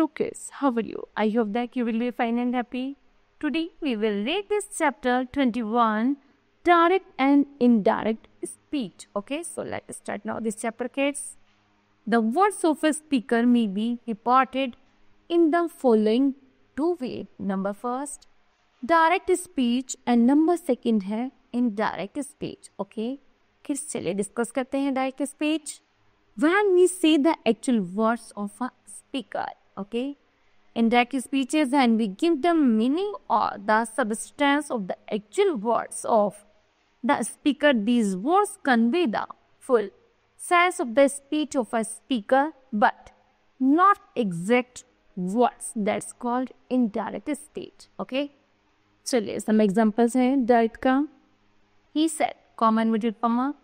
Lucas. How are you? I hope that you will be fine and happy. Today we will read this chapter 21, direct and indirect speech. Okay, so let us start now this chapter, kids. The words of a speaker may be reported in the following two ways. Number first, direct speech and number second है indirect speech. Okay, किस चलिए discuss करते हैं direct speech. When we say the actual words of a speaker, okay, indirect speech is when we give the meaning or the substance of the actual words of the speaker. These words convey the full sense of the speech of a speaker, but not exact words. That's called indirect speech. Okay. चलिए some examples हैं direct का. He said, comma inverted comma,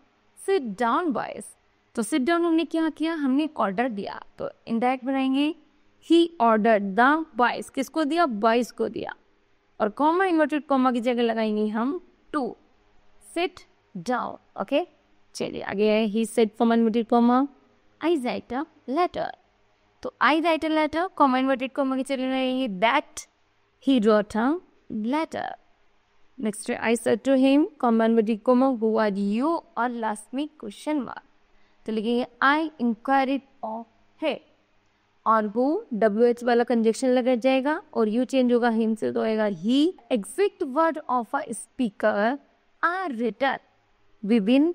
sit down boys. तो sit down हमने क्या किया? हमने order दिया. तो indirect बनाएंगे he ordered the boys. किसको दिया? boys को दिया. और comma inverted comma की जगह लगाएंगे हम to sit down. Okay. चलिए आगे है he said comma inverted comma, I write a letter. तो I write a letter comma inverted comma की जगह लगाएंगे that he wrote a letter. Next I said to him comma inverted comma, who are you? और last में question mark. तो लिखेंगे I inquired of him. और वो WH वाला कंजक्शन लगा जाएगा और यू चेंज होगा हिम से तो आएगा ही. Exact word of a speaker are written within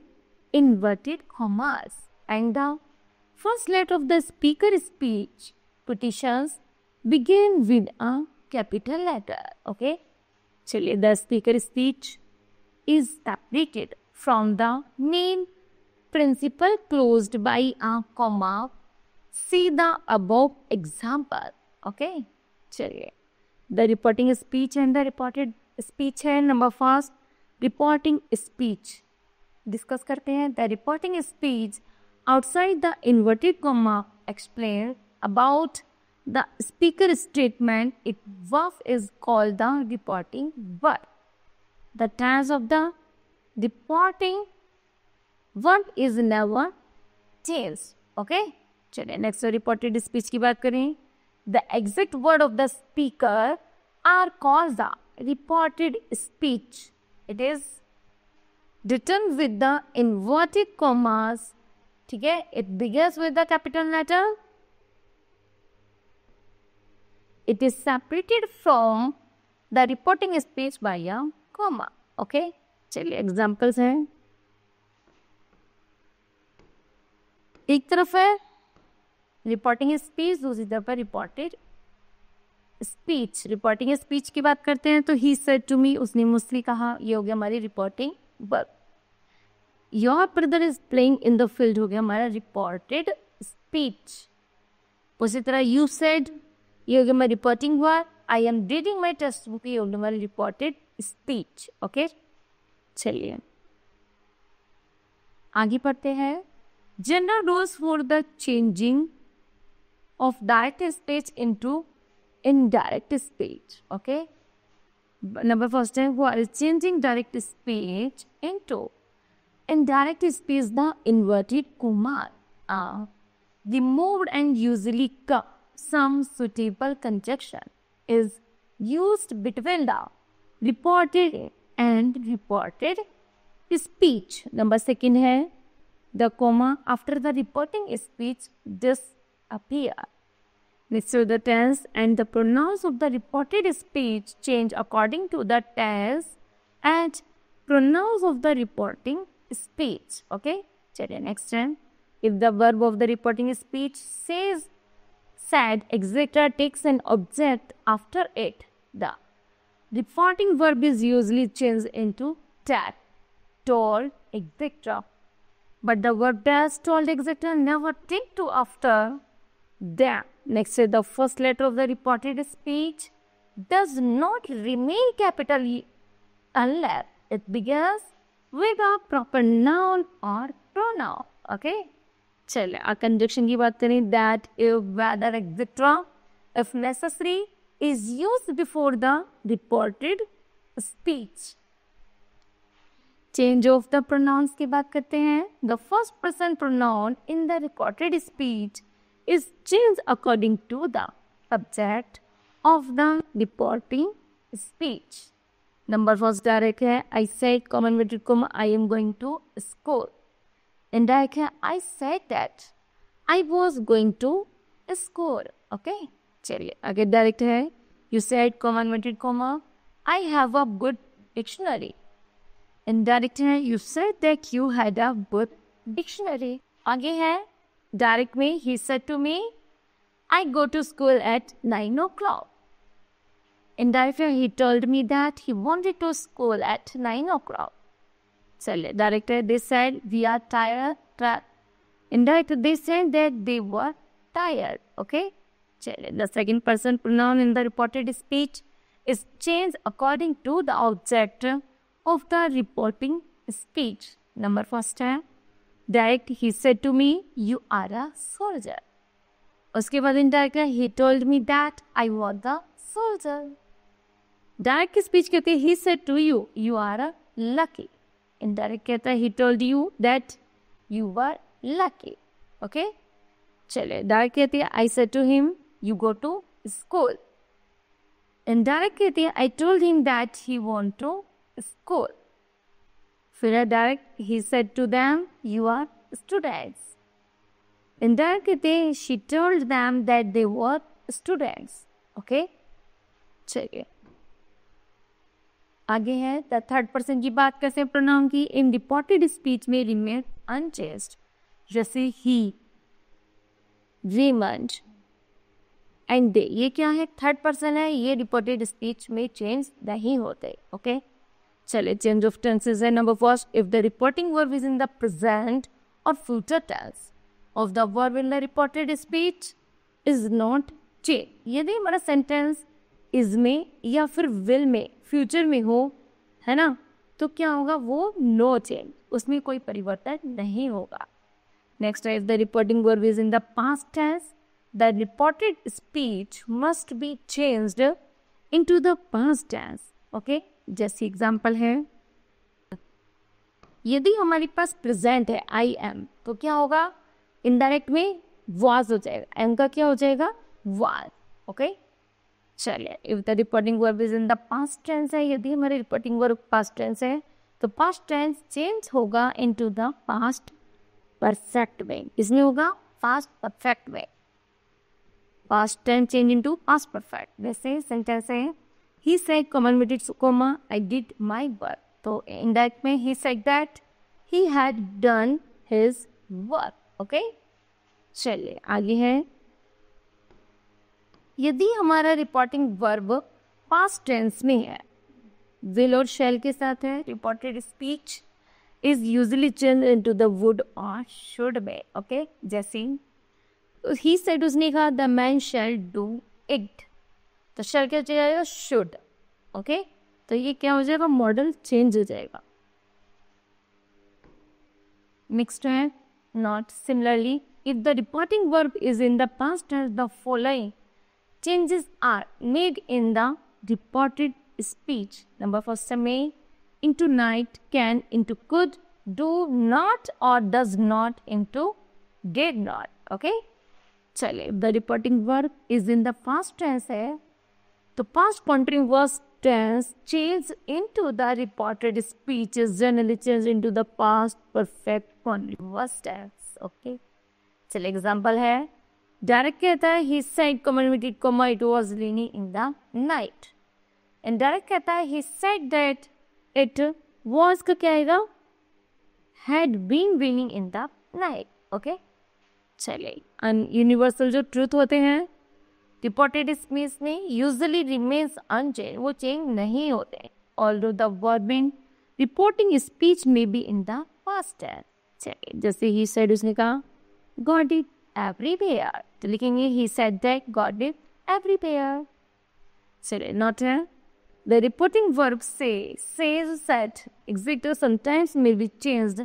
inverted commas and the first letter of the speaker speech petitions begin with a capital letter. Okay, चलिए the speaker speech is separated from the main principle closed by a comma. See the above example. Okay, चलिए the reporting speech and the reported speech है. Number first reporting speech discuss करते हैं. The reporting speech outside the inverted comma explain about the speaker statement. It verb is called the reporting verb. The tense of the reporting verb is never changed. Okay. चलिए next reported speech की बात करें. The exact word of the speaker are called the reported speech. It is written with the inverted commas. ठीक है. It begins with the capital letter. It is separated from the reporting speech by a comma. Okay. चलिए examples हैं. एक तरफ है reporting speech, दूसरी तरफ पर रिपोर्टेड स्पीच. रिपोर्टिंग स्पीच की बात करते हैं तो ही सेड टू मी, उसने मुझसे कहा. ये हो गया हमारी reporting verb. Your brother is playing in the field हो गया हमारा रिपोर्टेड स्पीच. उसी तरह यू सेड, ये हो गया हमारी reporting verb. I am reading my text book, ये हो गया हमारी रिपोर्टेड स्पीच. ओके, चलिए आगे पढ़ते हैं. General rules for the changing of direct speech into indirect speech. Okay. Number first है who are changing direct speech into indirect speech. The inverted comma removed and usually some suitable conjunction is used between the reported and reported speech. Number second है the comma after the reporting speech disappear. Next to the tense and the pronouns of the reported speech change according to the tense and pronouns of the reporting speech. Okay. चलिए next है. If the verb of the reporting speech says said, etc. takes an object after it, the reporting verb is usually changed into that, told, etc. But the verb does, told, etc. never take to after them. Next is the first letter of the reported speech does not remain capital unless it begins with a proper noun or pronoun. Okay. चलिए आ conjunction की बात करें. That, if, whether, etc. if necessary is used before the reported speech. Change of the pronouns की बात करते हैं. The first person pronoun in the recorded speech is changed according to the subject of the reporting speech. Number first direct है I said comma inverted comma I am going to school. Indirect है I said that I was going to school. Okay, चलिए आगे direct है You said comma inverted comma I have a good dictionary. Indirect है You said that you had a good dictionary. आगे है direct में He said to me I go to school at 9 o'clock. Indirect है He told me that he wanted to school at 9 o'clock. चलिए direct है They said we are tired. Indirect they said that they were tired. Okay. चलिए the second person pronoun in the reported speech is changed according to the object of the reporting speech. Number first है direct He said to me you are a soldier. उसके बाद indirect है He told me that I was a soldier. Direct की speech कहते हैं He said to you you are a lucky. Indirect कहता है He told you that you were lucky. Okay. चलिए direct कहती है I said to him you go to school. Indirect कहती है I told him that he want to school. फिर है direct He said to them you are students. Indirect कहते हैं She told them that they were students. Okay. चलिए आगे है the third person की बात करते हैं प्रोनाउन की. इन रिपोर्टेड स्पीच में रिमेन अनचेंज्ड जैसे ही रेमंड एंड दे. ये क्या है थर्ड पर्सन है ये रिपोर्टेड स्पीच में चेंज नहीं होते. ओके चलिए चेंज ऑफ टेंसेस है. Number first if the reporting verb is in the present और future tense of the verb in the reported speech is not change. यदि हमारा सेंटेंस इज में या फिर विल में फ्यूचर में हो है ना तो क्या होगा वो नो चेंज उसमें कोई परिवर्तन नहीं होगा. नेक्स्ट है if the reporting verb is in the past tense the reported speech must be changed into the past tense. Okay जैसे एग्जांपल है यदि हमारे पास प्रेजेंट है आई एम तो क्या होगा इनडायरेक्ट में वाज हो जाएगा. एम का क्या हो जाएगा वाज. ओके चलिए if the reporting verb is in the past tense है यदि हमारे रिपोर्टिंग वर्ब पास्ट टेंस है तो पास्ट टेंस चेंज होगा इनटू द पास्ट परफेक्ट में. इसमें होगा पास्ट परफेक्ट में. Past tense change into past perfect. वैसे सेंटेंस है he said comma inverted comma I did my work. तो इनडायरेक्ट में he said that he had done his work. Okay चलिए आगे है यदि हमारा रिपोर्टिंग वर्ब पास्ट टेंस में है विल और शैल के साथ है reported speech is usually change into the wood और शुड में. ओके जैसे ही सेड उसने कहा the man shall do it तो शैल क्या हो जाएगा शुड. ओके तो ये क्या हो जाएगा मॉडल चेंज हो जाएगा. नेक्स्ट है not. Similarly if the reporting verb is in the past tense the following changes are made in the reported speech. Number first may into night, can into could, do not or does not into did not. Okay चलिए the reporting verb is in the past tense है तो past continuous tense change into the reported speech is generally changed into the past perfect continuous tense. Okay चलिए example है direct कहता है he said comma inverted comma it was raining in the night. And direct कहता है he said that it was का क्या आएगा had been raining in the night. Okay चलिए यूनिवर्सल जो ट्रूथ होते हैं रिपोर्टेड स्पीच में यूजुअली रिमेन्स अनचेंज वो चेंज नहीं होते although the verb in reporting speech में be in the past tense. चलिए जैसे ही said उसने कहा गॉट इट everywhere तो लिखेंगे he said that God is everywhere. चलिए नॉट है the reporting verb say says said exit sometimes may be changed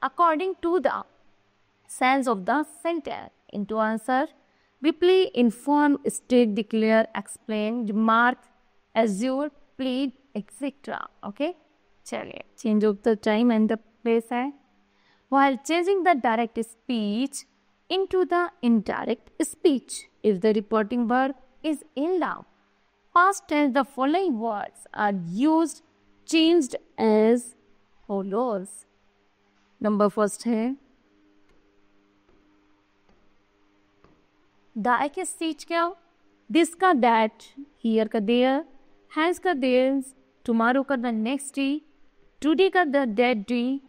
according to the sense of the sentence into answer reply inform state declare explain remark assure plead etc. okay चलिए change of the time and the place है while changing the direct speech into the indirect speech if the reporting verb is in love. Past tense, the following words are used, changed as follows. Number first है दाई के speech क्या, this का that, here का there, has का theirs, tomorrow का the next day, today का the that day,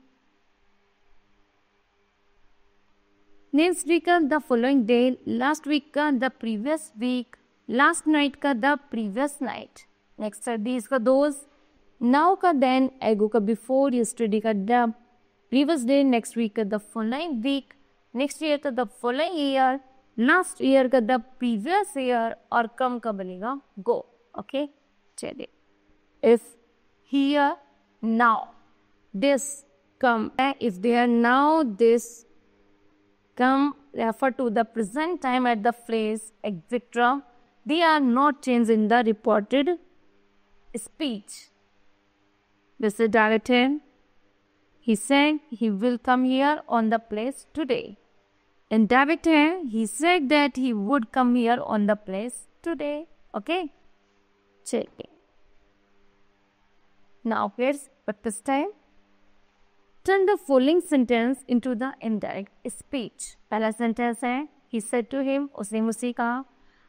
next week का the following day, last week का the previous week, last night का द प्रीवियस नाइट, नेक्स्ट है दीज का दोज, नाउ का देन, एगो का बिफोर, यस्टरडे का the previous day, next week का the following week, next year का the following year, last year का the previous year, और कम का बनेगा गो. ओके, चलिए, if here now this come, if there now this come refer to the present time at the phrase etc. They are not changed in the reported speech. This is directed. He said he will come here on the place today. Indirected, he said that he would come here on the place today. Okay? Check it. Now here's practice time. Turn the following sentence into the indirect speech. पहला sentence है he said to him, उसने मुझसे कहा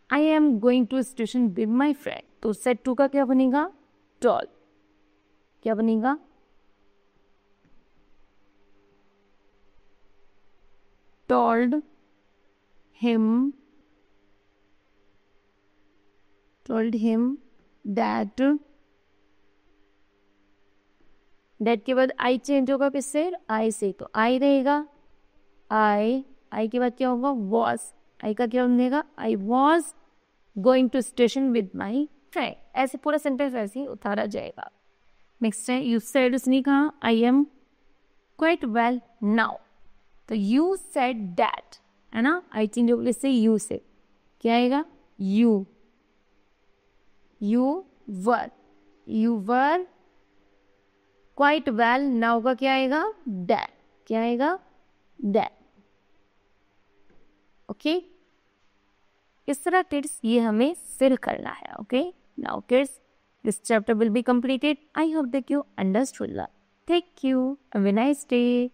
I am going to station with my friend. तो said to का क्या बनेगा? told. क्या बनेगा? told him that डेट के बाद आई चेंज होगा किससे? आई से, तो आई रहेगा. आई के बाद क्या होगा? वॉज. आई का क्या बनेगा? I was going to station with my friend. ऐसे पूरा सेंटेंस वैसे ही उतारा जाएगा. नेक्स्ट है यू सेड, उसने कहा I am quite well now. तो यू सेड दैट है ना, आई चेंज होगा इससे यू से, क्या आएगा? You were quite well now का क्या आएगा? दैट. क्या आएगा? दैट. ओके, इस तरह किड्स ये हमें फिल करना है. Okay, now kids this chapter will be completed. I hope that you understood. Thank you. Have a nice day.